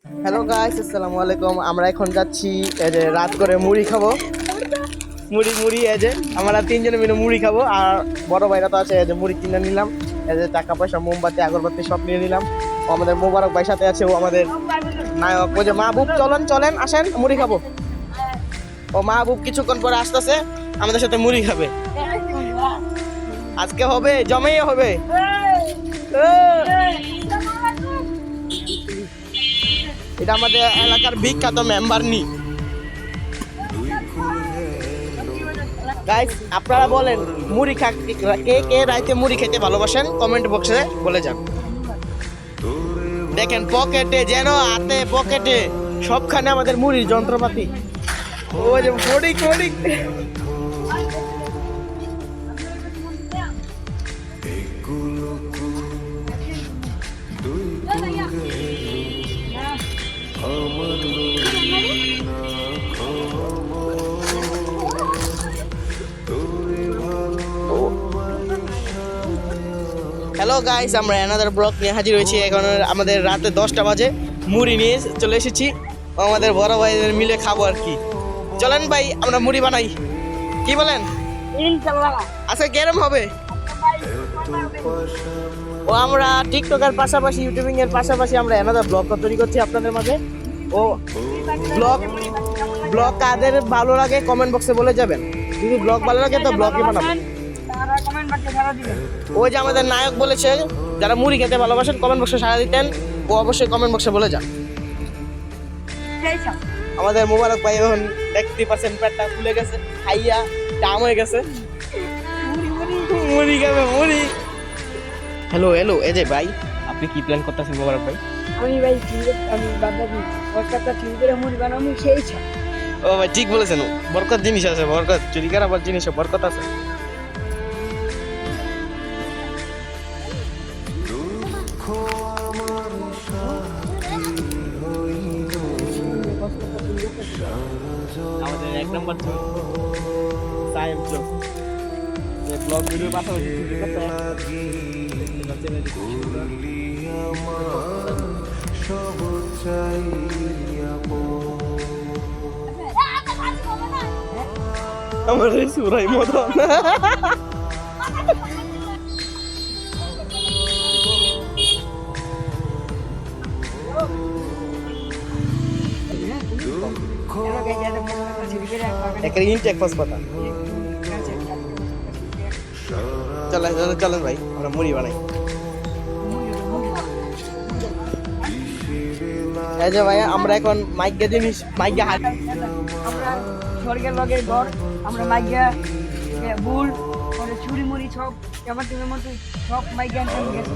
Hello guys, আসসালামু আলাইকুম। আমরা এখন যাচ্ছি এই যে রাত করে মুড়ি খাবো। মুড়ি মুড়ি এই যে আমরা তিনজনে মিলে মুড়ি খাবো। আর বড় ভাইরা তো আছে, এই যে মুড়ি কিনে নিলাম। এই যে টাকা পয়সা, মোমবাতি, আগরবাতি সব নিয়ে নিলাম। ও আমাদের মোবারক ভাই সাথে আছে, ও আমাদের নায়ক। ওই যে মাহবুব, চলেন চলেন আসেন মুড়ি খাবো। ও মাহবুব কিছুক্ষণ পরে আসতেছে, আমাদের সাথে মুড়ি খাবে। আজকে হবে, জমেই হবে। এটা আমাদের এলাকার বিখ্যাত মেম্বার নি। গাইস, আপনারা বলেন মুড়ি কে কে রাইতে মুড়ি খেতে ভালোবাসেন, কমেন্ট বক্সে বলে যান। দেখেন পকেটে যেন, হাতে পকেটে সবখানে আমাদের মুড়ির যন্ত্রপাতি। ওই যে ফড়িক ফড়িক। হ্যালো গাইস, আমরা অ্যানাদার ব্লগ নিয়ে হাজির হয়েছি। এখন আমাদের রাতে 10টা বাজে, মুড়ি নিয়ে চলে এসেছি। আমাদের বড় ভাইদের মিলে খাবো আর কি। চলেন ভাই, আমরা মুড়ি বানাই, কি বলেন? আচ্ছা, কেরম হবে? ও আমরা টিকটকের পাশাপাশি, ইউটিউবিং এর পাশাপাশি আমরা অ্যানাদার ব্লগ তৈরি করছি আপনাদের মাঝে। ও ব্লগ কাদের ভালো লাগে কমেন্ট বক্সে বলে যাবেন। যদি ব্লগ ভালো লাগে তো ব্লগই বানাবো। ওই যে আমাদের নায়ক বলেছে, যারা মুড়ি খেতে ভালোবাসেন কমেন্ট বক্সে সাড়া দিতেন। ও অবশ্যই কমেন্ট বক্সে বলে যান। আমাদের মোবারক ভাই এখন 80% পেটটা ফুলে গেছে, খাইয়া দাম হয়ে গেছে। মুড়ি খাবে, মুড়ি। হ্যালো হ্যালো, এই যে ভাই, আপনি কি প্ল্যান করতেছেন মোবারক ভাই? আমি বান্ধবী কলকাতা চুরি করে মুড়ি বানাবো সেই ইচ্ছা। ও ভাই ঠিক বলেছেন, বরকত জিনিস আছে, বরকত চুরি করার জিনিসে বরকত আছে। আমাদের এক নম্বর সাইম ব্লগ, এই ব্লগ ভিডিও পাঠাবো। আমার সুরাই মদন। চলেন ভাই, আমরা মুড়ি বানাই। এই যে ভাই, আমরা এখন মাইকা জিনিস, মাইকা হাট, আমরা স্বর্গের লগের ঘর, আমরা মাইগা বুল চুরি মুড়ি সব আমার দিনের মধ্যে সব মাইগা আনতে গেছে।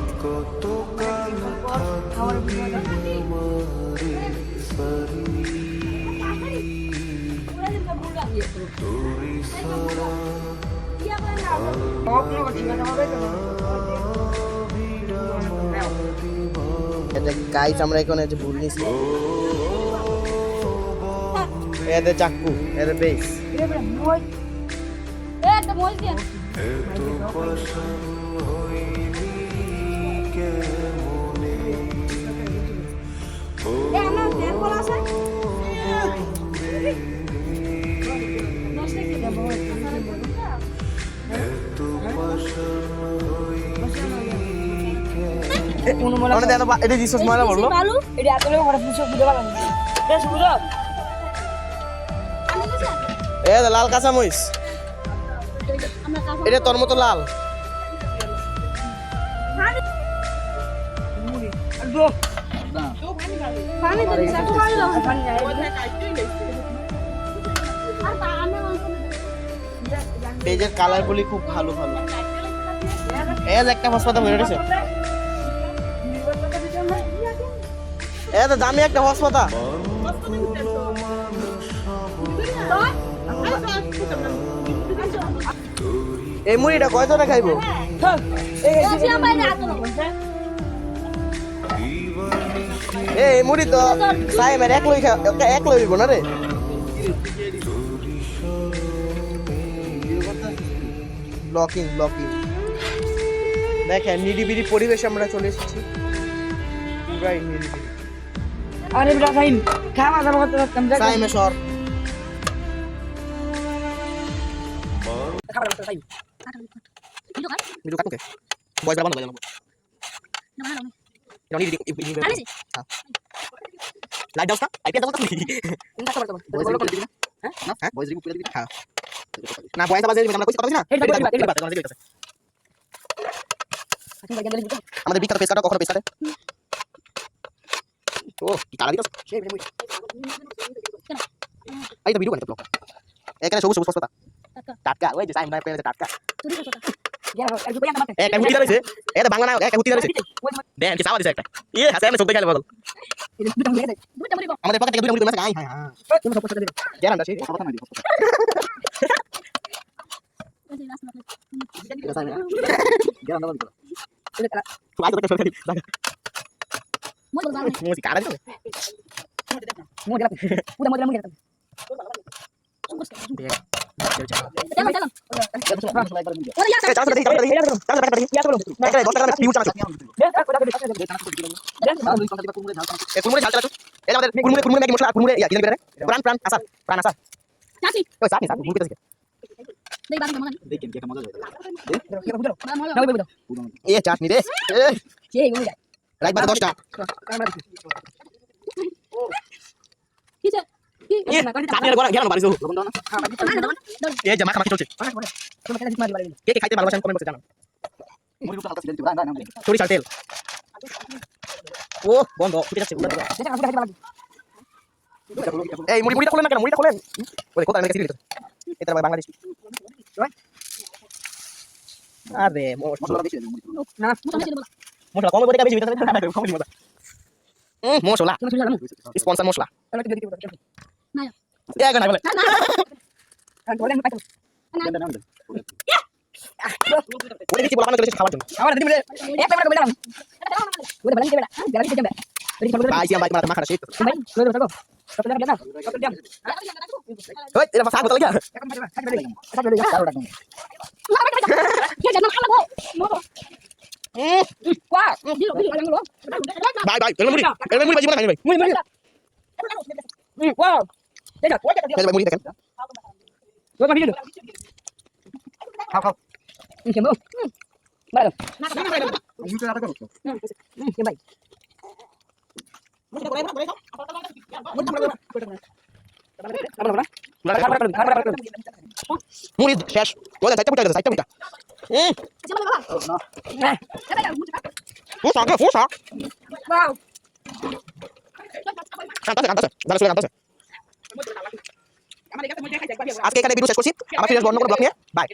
গাইস, আমরা এখন এই যে ভুল নিছি, এদের চাকু, এদের বেস। এটা দিছস ময়লা বললো। লাল কাঁচা মরিচ, এটা তোর মতো লাল। পেজের কালার গুলি খুব ভালো ভালো। একটা হসপাতাল বের হয়েছে, তো দামি একটা হসপাতাল। এই মুড়িটা কয় জনে খাইবো? এই মুড়ি তো সাইমের এক লই হইব না রে। ব্লকিং দেখেন, নিরিবিলি পরিবেশ আমরা চলে এসেছি। আরে বেটা সাইম খাওয়া দাওয়া করতে পারতাম দেখ সাইমে সর খাবার করতে সাইম ভিডিও কাটুকে বয়স বন্ধ করে দেবো রনি লাইট দাও না আইপিএস দাও না হ্যাঁ বয়স রিমুভ করে দিবি হ্যাঁ না বয়স আবার আমরা কইছি কথা না আমাদের বিখ্যাত পেস্টারটা কখনো পেস্টারে ও কি কালা দিতাছ এই তো ভিডিও বানাতে ব্লগ এখানে সবুজ সবুজ পাতা টাটকা ওই যে সাইম নাই পেলে টাটকা একটা হুতি দাঁড়াইছে এটা বাংলা না একটা হুতি দাঁড়াইছে দেন কি সাবা দিছে একটা ইয়ে হাসে আমি সব দেখালে বদল আমাদের পকেট থেকে দুটো মুড়ি মাছ আই হ্যাঁ হ্যাঁ তুমি সব পছন্দ দিবে গ্যারান্টি আছে কথা না দিও গ্যারান্টি দাও তুই তো সরকারি জায়গা মুসি কারা দিও চাটনি রে রাইট বাজে 10টা চাটনি গড়া গেলাম বাড়িছো এই যে মাখা মাখি চলছে কে কে খাইতে ভালোবাসেন কমেন্ট বক্সে জানান সরিষার তেল ও বন্ধ ফুটে যাচ্ছে এই মুড়িটা খোলেন না কেন মুড়িটা খোলেন ওই কোথায় আমি কাছে এটা বাংলাদেশ আরে মশলা বেশি না মশলা কম করে বেশি দিতে হবে না কম মজা মশলা স্পন্সর মশলা না না না বলে ওরে কিছু বলা না চলে খাবার জন্য খাবার দিবি রে এক টাইম করে বললাম ওরে বলেন দিবে না গ্যারান্টি দেবে ভাই সিয়াম ভাই তোমার মাখা শীত ভাই লই দাও কত টাকা না কত দাম ওই এরা ফাঁক বতল গিয়া ভাই ভাই মুড়ি বাজি বলা ভাই মুড়ি ওয়াও দেখা ভাই মুড়ি দেখেন ওই ভিডিও খাও খাও কেমন ভালো ইউটিউবে আটা করো কে ভাই মুড়ি শেষ ওই সাইডটা ফুটা সাইডটা ফুটা ফুসা ফুসা ওয়াও কাঁটাছে দাঁড়া শুয়ে কাঁটাছে আজকে এখানে ভিডিও শেষ করছি আবার ফিরে আসবো অন্য কোনো ব্লগ নিয়ে বাই